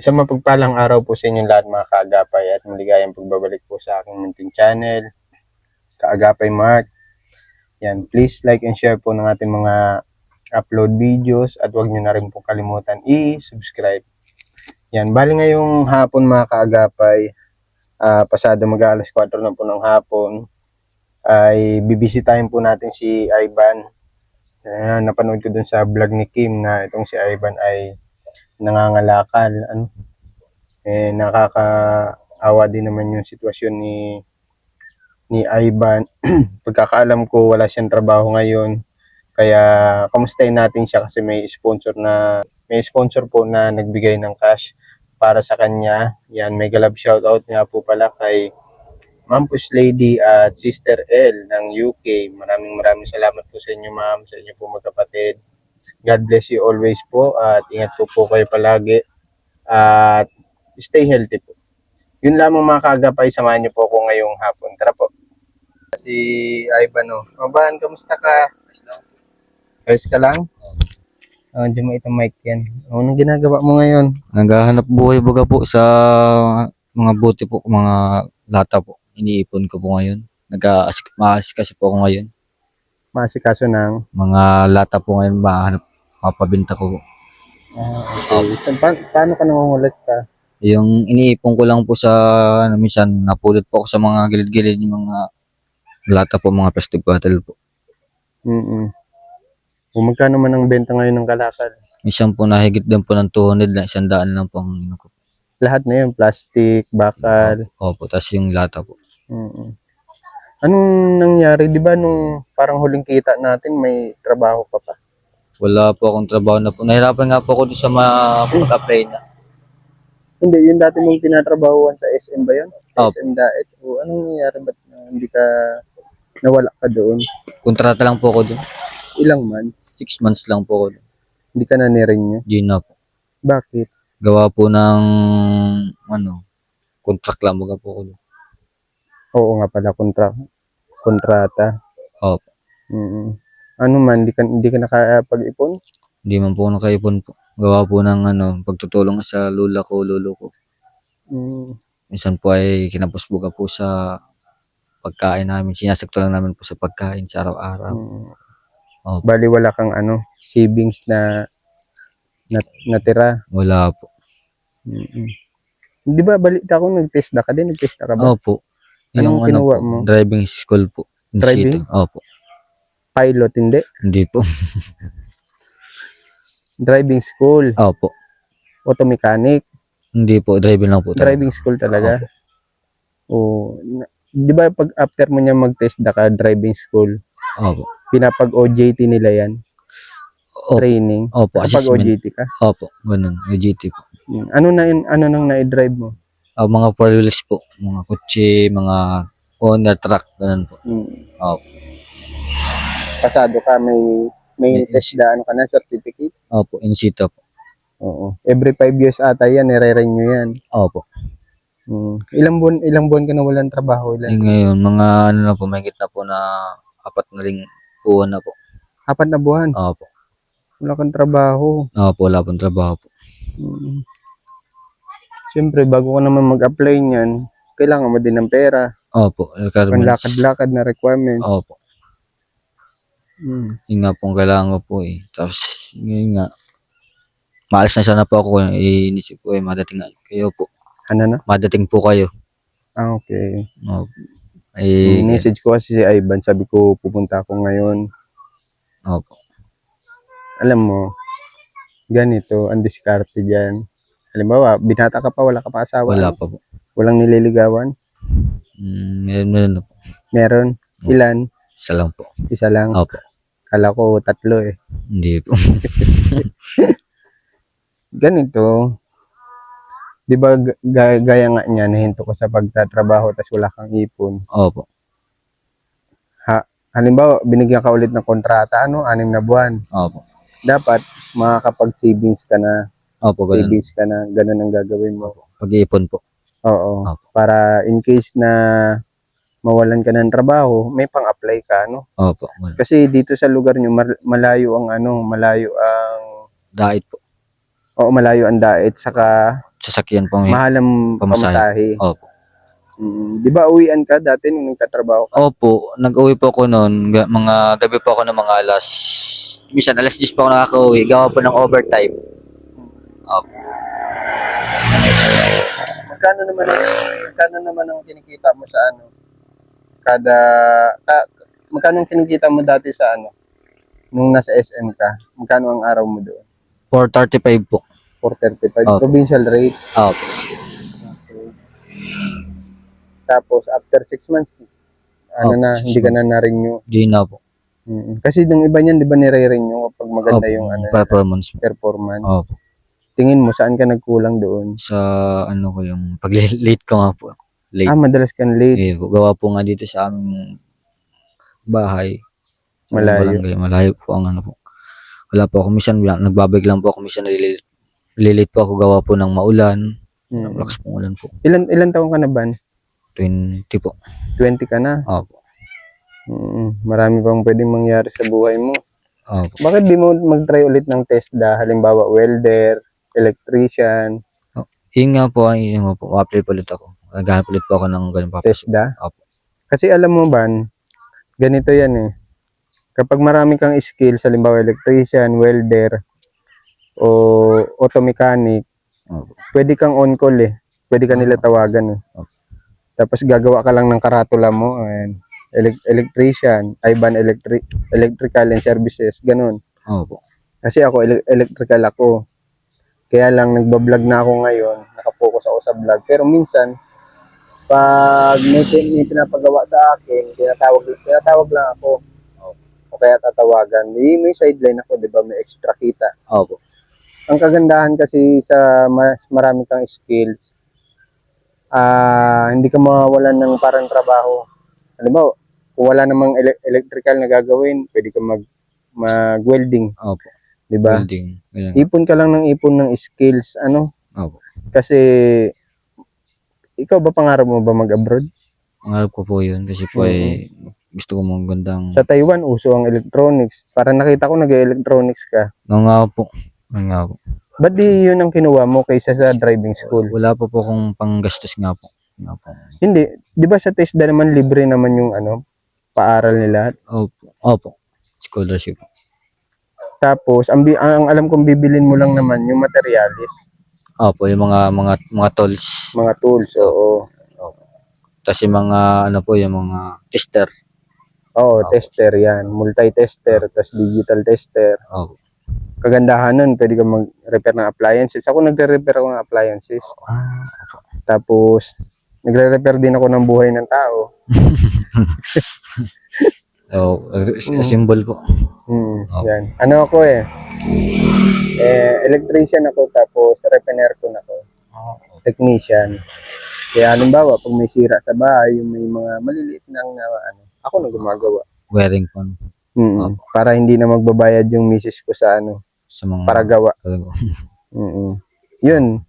Isang mapagpalang araw po sa inyong lahat mga kaagapay at maligayang pagbabalik po sa aking munting channel, Kaagapay Mark. Yan, please like and share po ng ating mga upload videos at huwag nyo na rin po kalimutan i-subscribe. Yan, bali ngayong hapon mga kaagapay, pasado mag-alas 4 na po ng hapon, ay bibisitahin po natin si Ivan. Napanood ko dun sa vlog ni Kim na itong si Ivan ay nangangalakal. Nakakaawa din naman yung sitwasyon ni Ivan. Pagkakaalam ko wala siyang trabaho ngayon. Kaya kamustahin natin siya kasi may sponsor po na nagbigay ng cash para sa kanya. Yan, may galab shoutout nga po pala kay Mampus Lady at Sister L ng UK. Maraming salamat po sa inyo, ma'am, sa inyo po magkapatid. God bless you always po at ingat po kayo palagi at stay healthy po. Yun lamang mga kaagapay, samahan niyo po ako ngayong hapon. Tara po. Si Ivan, oh. Mabahan, kamusta ka? Ayos ka lang? Diyan mo itong mic yan. Anong ginagawa mo ngayon? Naghahanap buhay baga po sa mga buti po, mga lata po. Iniipon ko po ngayon. Maasikaso po ako ngayon. Maasikaso ng? Mga lata po ngayon, mapabinta ko po. Okay. So, paano ka nangungulit ka? Yung iniipon ko lang po sa, minsan napulot po ako sa mga gilid-gilid yung mga lata po, mga plastic bottle po. Kung magkano man ang benta ngayon ng kalakal? Minsan po nahigit din po ng 200 na, 100 lang po ang ko. Lahat na yun, plastic, bakal. Opo, tas yung lata po. Anong nangyari? Di ba nung parang huling kita natin, may trabaho ka pa? Wala po akong trabaho na po. Nahirapan nga po ako doon sa mag-apply na. Hindi, yung dati mong tinatrabahuan sa SM ba yun? Sa Opo. SM Daet? O anong nangyari? Ba't hindi ka nawala ka doon? Kontrata lang po ako doon. Ilang months? 6 months lang po ako doon. Hindi ka na ni-renew? Yun na po. Bakit? Gawa po ng contract lang baga po ako doon. Oo nga pala, kontrata. Opo. Ano man, hindi ka nakapag-ipon? Hindi man po nakaipon po. Gawa po ng pagtutulong sa lolo ko. Minsan po ay kinapos buga po sa pagkain namin. Sinasakto lang namin po sa pagkain sa araw-araw. Opo. Bali wala kang savings na natira? Wala po. Di ba balita ko nag-testa ka din? Nag-testa ka ba? Opo. Anong kinuha mo? Driving school po. Driving? Opo. Pilot, hindi? Hindi po. Driving school? Opo. Auto mechanic? Hindi po, driving lang po talaga. Driving school talaga? Opo. Di ba pag after mo niya mag-test ka driving school? Opo. Pinapag-OJT nila yan? Opo. Training? Opo, assessment. OJT ka? Opo, ganun. OJT po. Ano nang na-drive mo? Mga 4 wheels po. Mga kotse, mga owner truck, ganun po. Opo. Pasado ka, may test ka na, certificate? Opo, in situ po. Oo. Every 5 years ata yan, nire-renew yan. Opo. Ilang buwan ka na walang trabaho? Ngayon, mga na po, may na po na 4 na ring buwan na po. 4 na buwan? Opo. Wala kang trabaho? Opo, wala pong trabaho po. Siyempre, bago ka naman mag-apply niyan, kailangan mo din ng pera. Opo. Panlakad-lakad na requirements. Opo. Yun nga pong kailangan ko po eh. Tapos, yun nga. Maalis na sana po ako. Inisip ko madating kayo po. Ano na? Madating po kayo. Okay. Opo. Message ko kasi si Ivan. Sabi ko, pupunta ako ngayon. Opo. Alam mo, ganito, ang diskarte dyan. Halimbawa, binata ka pa, wala ka pa asawa. Wala pa po. Walang nililigawan? Meron na po. Meron? Ilan? Isa lang po. Isa lang? Opo. Kala ko 3 eh. Hindi po. Ganito, di ba gaya nga niya, nahinto ko sa pagtatrabaho tapos wala kang ipon. Opo. Halimbawa, binigyan ka ulit ng kontrata, 6 na buwan. Opo. Dapat makakapag-savings ka na. Opo, ganun. Savings ka na, ganun ang gagawin mo. Pag-iipon po. Oo. Opo. Para in case na mawalan ka ng trabaho, may pang-apply ka, no? Opo. Kasi dito sa lugar nyo, malayo ang Dait po. Oo, malayo ang dait. Saka sasakyan po. Mahal ang pamasahe. Opo. Di ba uwian ka dati nung nagtatrabaho ka? Opo, nag-uwi po ako noon, mga gabi po ako ng mga minsan alas 10 po ako nakaka-uwi, gawa po ng overtime. Opo. Magkano naman ang kinikita mo sa ano? Magkano ang kinikita mo dati sa ano? Nung nasa SM ka? Magkano ang araw mo doon? 435 po. 435. Opo. Provincial rate. Opo. Tapos after 6 months, Opo, hindi ka na na-renew. Di na po. Kasi yung iba niyan, di ba nire-renew kapag maganda Opo, yung performance po. performance? Opo. Tingin mo, saan ka nagkulang doon? Sa ano ko yung pag-late ko nga po. Late. Madalas kang late. Eh, gawa po nga dito sa aming bahay. Sa Malayo. barangay. Malayo po ang ano po. Wala po ako minsan, nagbabike lang po ako minsan, nalilate po ako gawa po ng maulan. Lakas pong ulan po. Ilan taong ka na ba? 20 po. 20 ka na? Opo. Marami pang pwedeng mangyari sa buhay mo. Opo. Bakit di mo mag-try ulit ng TESDA? Halimbawa, welder, electrician, Yun nga po, apply po ulit ako. Naghanap ulit po ako ng ganun pa. TESDA. Opo. Kasi alam mo ba, ganito yan eh. Kapag marami kang skills, halimbawa electrician, welder, o auto mechanic, Opo. pwede kang on-call eh. Pwede ka nila tawagan eh. Opo. Tapos gagawa ka lang ng karatula mo. Ayan. Electrician, Iban Electrical and Services, ganun. Opo. Kasi ako, electrical ako. Kaya lang, nagbablog na ako ngayon, nakapokus ako sa vlog. Pero minsan, pag may pinapagawa sa akin, tinatawag lang ako. O kaya tatawagan. May sideline ako, di ba? May extra kita. Opo. Ang kagandahan kasi sa mas marami kang skills, hindi ka mawawalan ng parang trabaho. Halimbawa, kung wala namang electrical na gagawin, pwede ka mag-welding. Opo. Diba? Welding. Ganyan. Ipon ka lang ng ipon ng skills. Opo. Kasi, ikaw ba pangarap mo ba mag-abroad? Pangarap ko po yun kasi po gusto ko magandang... Sa Taiwan, uso ang electronics. Para nakita ko nag-electronics ka. Nga po. Ba't di yun ang kinuha mo kaysa sa driving school? Wala pa po akong panggastos nga po. Hindi. Di ba sa TESDA naman libre naman yung paaral nila? Opo. Scholarship. Tapos, ang alam kong bibilin mo lang naman yung materialis. Opo, yung mga tools. Mga tools, oo. Tapos yung mga, yung mga tester. Oo, tester yan. Multi-tester, tapos digital tester. Opo. Kagandahan nun, pwede ka mag-repair ng appliances. Ako nagre-repair ako ng appliances. Tapos, nagre-repair din ako ng buhay ng tao. Symbol po. Yan. Ano ako electrician ako, tapos repair ko na ako. Technician. Kaya halimbawa, pag may sira sa bahay, yung may mga maliliit na ako na gumagawa. Wearing po. Para hindi na magbabayad yung misis ko sa sa mga para gawa. Yun.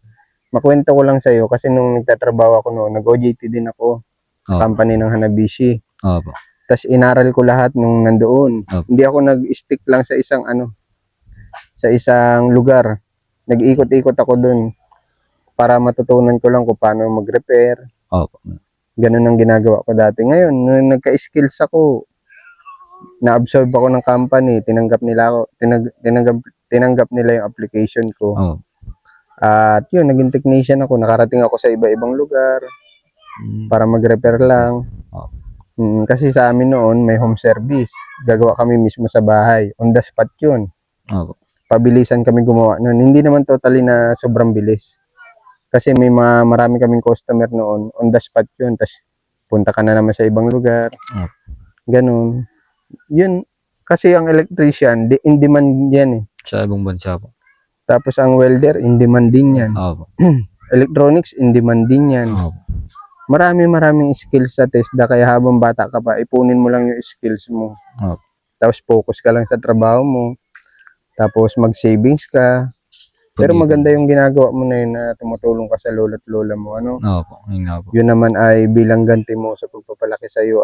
Makwento ko lang sa'yo kasi nung nagtatrabaho ako noon, nag-OJT din ako sa company ng Hanabishi. Opo. Tapos inaral ko lahat nung nandoon. Hindi ako nag-stick lang sa isang lugar. Nag-ikot-ikot ako doon para matutunan ko lang kung paano mag-repair. Opo. Ganun ang ginagawa ko dati. Ngayon, nung nagka-skills ako, na-absorb ako ng company, tinanggap nila yung application ko. At yun, naging technician ako. Nakarating ako sa iba-ibang lugar para mag-repair lang. Kasi sa amin noon, may home service. Gagawa kami mismo sa bahay. On the spot yun. Pabilisan kami gumawa noon. Hindi naman totally na sobrang bilis. Kasi may marami kaming customer noon. On the spot yun. Tapos punta ka na naman sa ibang lugar. Ganun. Yun. Kasi ang electrician, in demand yan eh. Sa ibang bansa po. Tapos ang welder, in demand din yan. Electronics, in demand din yan. Maraming skills sa TESDA, kaya habang bata ka pa, ipunin mo lang yung skills mo. Tapos focus ka lang sa trabaho mo. Tapos mag-savings ka. Pero maganda yung ginagawa mo na yun na tumutulong ka sa lolo't lola mo. Yun naman ay bilang ganti mo sa pagpapalaki sa iyo.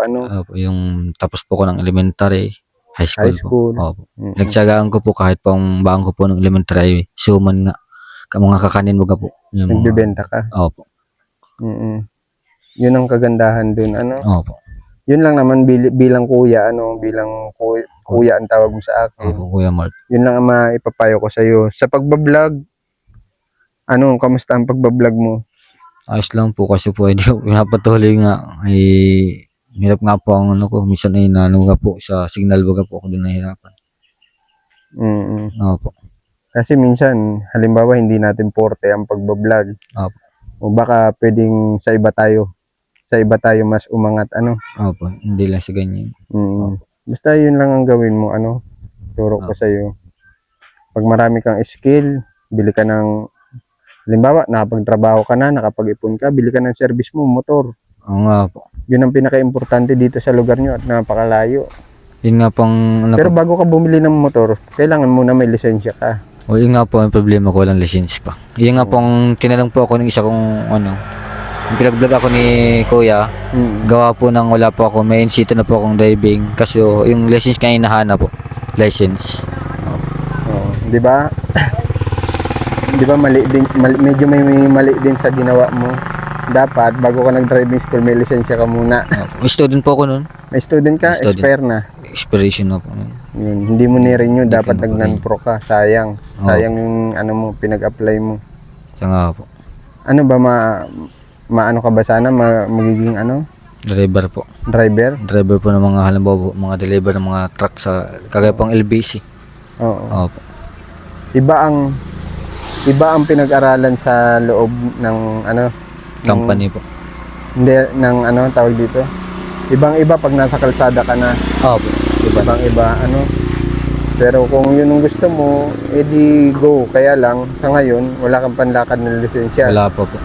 Yung tapos po ko ng elementary, high school. Opo. Mm-hmm. Nagsagaan ko po kahit pang baon ko po ng elementary, suman nga. Mga kakanin mo ka po. Yung mga, Nagbebenta ka. opo, Mm. Yun ang kagandahan dun, ano. opo, Yun lang naman bilang kuya, ano, bilang kuya ang tawag mo sa akin. opo, Kuya Mark. Yun lang ang maipapayo ko sa'yo. Sa pagbablog, ano, kamusta ang pagbablog mo? Ayos lang po kasi po hindi ko pinapatuloy nga ay hirap nga po ang ano ko minsan ay naano nga po sa signal baga po ako doon nahihirapan. Mm. Opo. Kasi minsan, halimbawa, hindi natin forte ang pagbablog. Opo. O baka pwedeng sa iba tayo mas umangat, ano. Opo, hindi lang sa ganyan. Basta yun lang ang gawin mo, ano. Turo ko sa'yo. Pag marami kang skill, bili ka ng, halimbawa, nakapagtrabaho ka na, nakapag-ipon ka, bili ka ng service mo, motor. Oo nga po. Yun ang pinaka-importante dito sa lugar nyo at napakalayo. Yun nga pong ano Pero po, bago ka bumili ng motor, kailangan muna may lisensya ka. o yun nga po ang problema ko, walang license pa. Yun nga pong tinanong po ako ng isa kong ano, yung pinag-vlog ako ni Kuya, gawa po ng wala po ako, may NC2 na po akong driving. Kasi yung license kaya hinahanap po, license. Oh, 'di ba? 'Di ba medyo may mali din sa ginawa mo. Dapat bago ka nag-driving school may lisensya ka muna. Student po ako nun. May student ka, Student. expire na. Expiration na po. Yun, hindi mo ni-renew, dapat ko na-renew. nag-non-pro ka. Sayang. Sayang yung ano mo, pinag-apply mo. Siya nga po. Ano ba maano ka ba sana magiging ano, Driver po. driver? Driver po ng mga halimbawa po, mga deliver ng mga truck sa kagaya pong LBC. Oo. Opo. Iba ang pinag-aralan sa loob ng ano, Company po. hindi ng ano tawag dito. Ibang-iba pag nasa kalsada ka na. Opo. Diba? Ibang-iba ano. Pero kung yun ang gusto mo, edi go. Kaya lang sa ngayon wala kang panlakad ng lisensya. Wala pa po.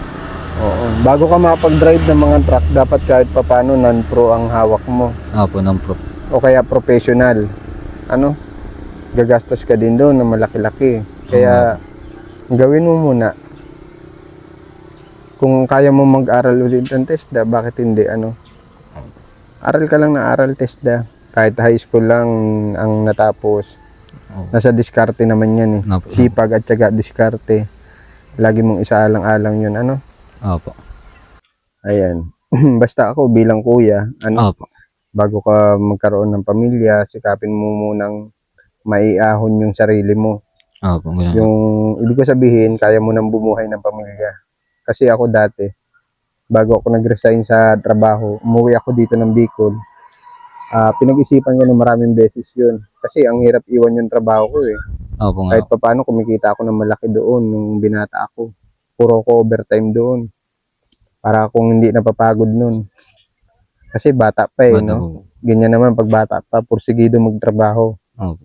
Oo. Bago ka makapag-drive ng mga truck, dapat kahit papano non-pro ang hawak mo. Opo, ng pro. O kaya professional. Ano? Gagastos ka din doon ng malaki-laki. Kaya gawin mo muna. Kung kaya mo mag-aral ulit ng TESDA, bakit hindi, ano? Aral ka lang na aral TESDA. Kahit high school lang ang natapos. Nasa diskarte naman yan eh. Opo. Sipag at syaga diskarte. Lagi mong isaalang-alang yun, ano? Opo. Ayan. Basta ako bilang kuya, ano? Opo. Bago ka magkaroon ng pamilya, sikapin mo munang maiahon yung sarili mo. Opo. Ganun. Yung ibig ko sabihin, kaya mo nang bumuhay ng pamilya. Kasi ako dati, bago ako nag-resign sa trabaho, umuwi ako dito ng Bicol. Pinag-isipan ko na maraming beses yun. Kasi ang hirap iwan yung trabaho ko eh. Opo nga. Kahit papaano kumikita ako ng malaki doon nung binata ako. Puro ko overtime doon. Para akong hindi napapagod nun. Kasi bata pa eh, Bata no? po. Ganyan naman pag bata pa, pursigido magtrabaho. Opo.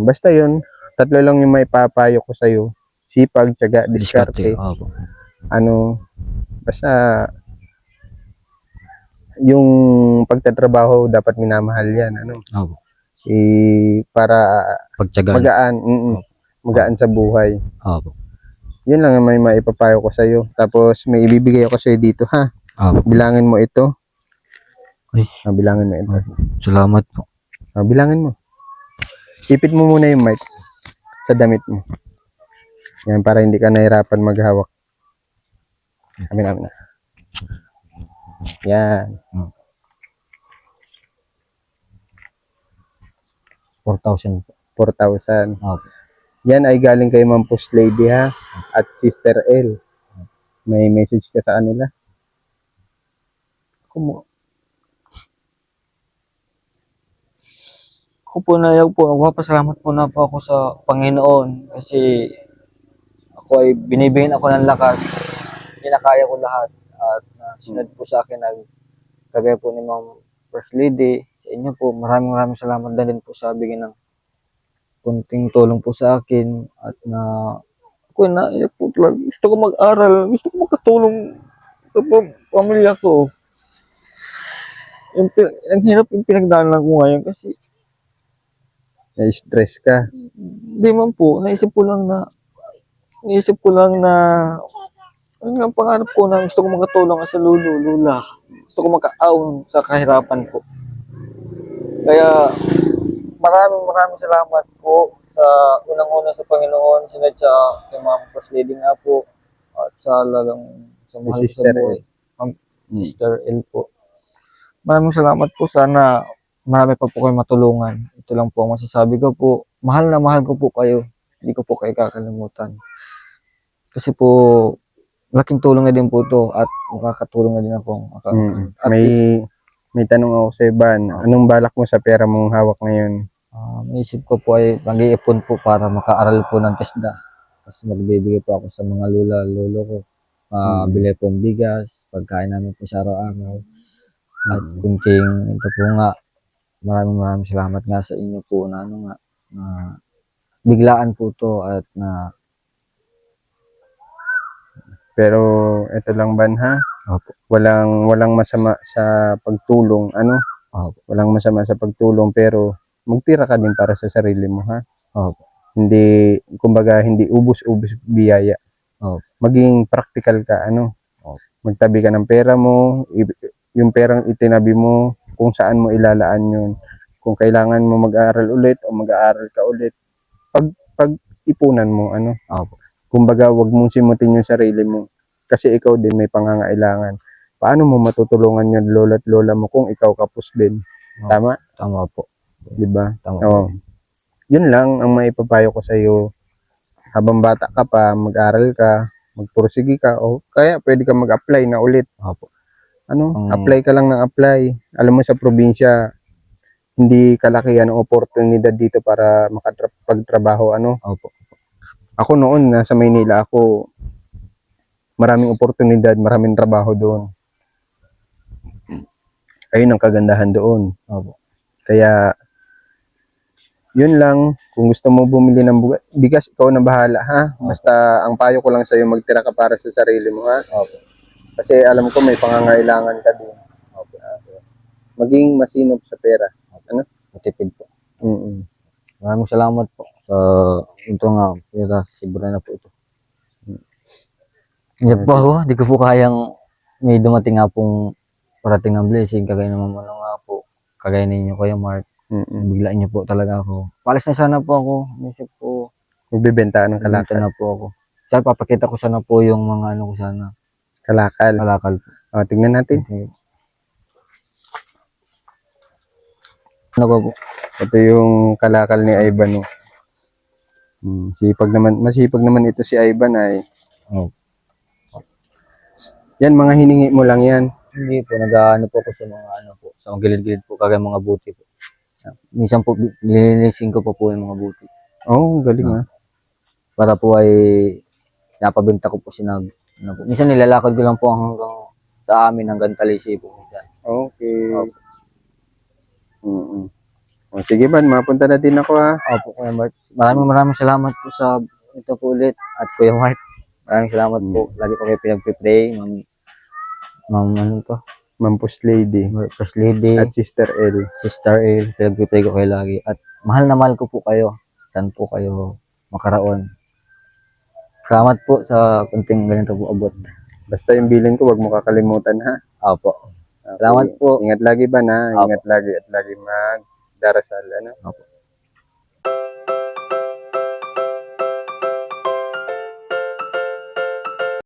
Basta yun, tatlo lang yung maipapayo ko sa'yo. Sipag, tiyaga, diskarte. Opo. Ano, basta yung pagtatrabaho dapat minamahal yan, ano. Opo. Para Pagtyagaan. magaan sa buhay. Opo. Yun lang ang may maipapayo ko sa'yo. Tapos may ibibigay ako sa'yo dito, ha. Opo. Bilangin mo ito. Ay. Bilangin mo ito. Salamat po. Bilangin mo. Ipit mo muna yung mic sa damit mo. Yan, para hindi ka nahirapan maghawak. Amin na. Yan. 4,000 po. 4,000. Opo. Yan ay galing kay Ma'am Post Lady, ha. At Sister L. May message ka sa kanila? Ako po nagpapasalamat po na po ako sa Panginoon kasi ako ay binibigyan ako ng lakas, kinakaya ko lahat at sinunod po sa akin kagaya po ni Ma'am First Lady, sa inyo po, maraming salamat na din po sa bigyan ng kunting tulong po sa akin at na ako na po talaga, gusto ko mag-aral, gusto ko makatulong sa pamilya ko. Ang hirap yung pinagdaanan ko ngayon kasi Na-stress ka. Hindi man po, naisip ko lang na ano ang pangarap ko na gusto ko makatulong sa lula. Gusto ko makaahon sa kahirapan ko. Kaya maraming salamat po sa unang-una sa Panginoon, sunod sa kay Ma'am First Lady nga po. at sa lalang sa Kay mahal sa Sister buhay. Mm. Sister L po. Maraming salamat po. Sana marami pa po kayo matulungan. Ito lang po ang masasabi ko po. Mahal na mahal ko po kayo. Hindi ko po kayo kakalimutan. Kasi po, laking tulong na din po to at makakatulong na din ako. At May tanong ako sa Iban. Anong balak mo sa pera mong hawak ngayon? naisip ko po ay mag-iipon po para makaaral po ng TESDA. Tapos magbibigay po ako sa mga lolo ko. Bili po ng bigas, pagkain namin po sa araw-araw. At kunting ito po nga, maraming salamat nga sa inyo po na na biglaan po to at na Pero ito lang ban ha? Opo. Walang masama sa pagtulong, ano? Opo. Walang masama sa pagtulong pero magtira ka din para sa sarili mo ha. Opo. Hindi kumbaga hindi ubos-ubos biyaya. Opo. Maging practical ka, ano? Opo. Magtabi ka ng pera mo, yung perang itinabi mo, kung saan mo ilalaan yun. Kung kailangan mo mag-aaral ulit o mag-aaral ka ulit, pag-ipunan mo, ano? Opo. Kumbaga, wag mong simutin yung sarili mo. Kasi ikaw din may pangangailangan. Paano mo matutulungan yung lola at lola mo kung ikaw kapos din? Tama? Tama po. Di ba? Tama Oo. po. Yun lang ang maipapayo ko sa iyo. Habang bata ka pa, mag-aral ka, magpursige ka, o kaya pwede ka mag-apply na ulit. Opo. Apply ka lang ng apply. Alam mo sa probinsya, hindi kalakihan ang oportunidad dito para makapagtrabaho, ano? Opo. Ako noon, nasa Maynila ako, maraming oportunidad, maraming trabaho doon. Ayun ang kagandahan doon. Opo. Kaya, yun lang, kung gusto mo bumili ng bigas, ikaw na bahala, ha? Basta, ang payo ko lang sa'yo, magtira ka para sa sarili mo, ha? Opo. Kasi alam ko may pangangailangan ka din. Opo. Maging masinop sa pera. Ano? Matipid po. Mm-mm. Maraming salamat po sa ito nga, pera, siguro na po ito. Hindi po ako, di ko po kayang may dumating nga pong parating ng blessing, kagaya naman mo nga po, kagaya ninyo Kuya Mark, biglaan niyo po talaga ako. Palis na sana po ako, isip po, Magbibenta ng bibenta kalakal. na po ako. Sana papakita ko sana po yung mga ano ko sana, kalakal po. O, tingnan natin. Ano ba po? Ito yung kalakal ni Ivan. Oh. Masipag naman ito si Ivan ay. Oh. Yan, mga hiningi mo lang yan. Hindi po, nag-ano po ako sa mga ano po, sa mga gilid-gilid po, kagaya mga buti po. Minsan po, nilinisin ko po yung mga buti. Oh, galing ha. Para po ay napabenta ko po sinag. Ano po. Minsan nilalakad ko lang po hanggang sa amin, hanggang Talisi po. Minsan. Okay. O, sige ba, mapunta na din ako ha. Opo, Kuya Mark. Maraming salamat po sa ito po ulit. At Kuya Mark, maraming salamat po. Lagi po kayo pinag-pray. Ma'am, ano to? Ma'am First Lady. First Lady. At Sister L. Sister L. Pinag-pray ko kayo lagi. At mahal na mahal ko po kayo. Saan po kayo makaraon. Salamat po sa kunting ganito po abot. Basta yung bilin ko, wag mo kakalimutan ha. Opo. Okay. Salamat po. Ingat lagi ba na? Opo. Ingat lagi at lagi magdarasal. Ano? Opo.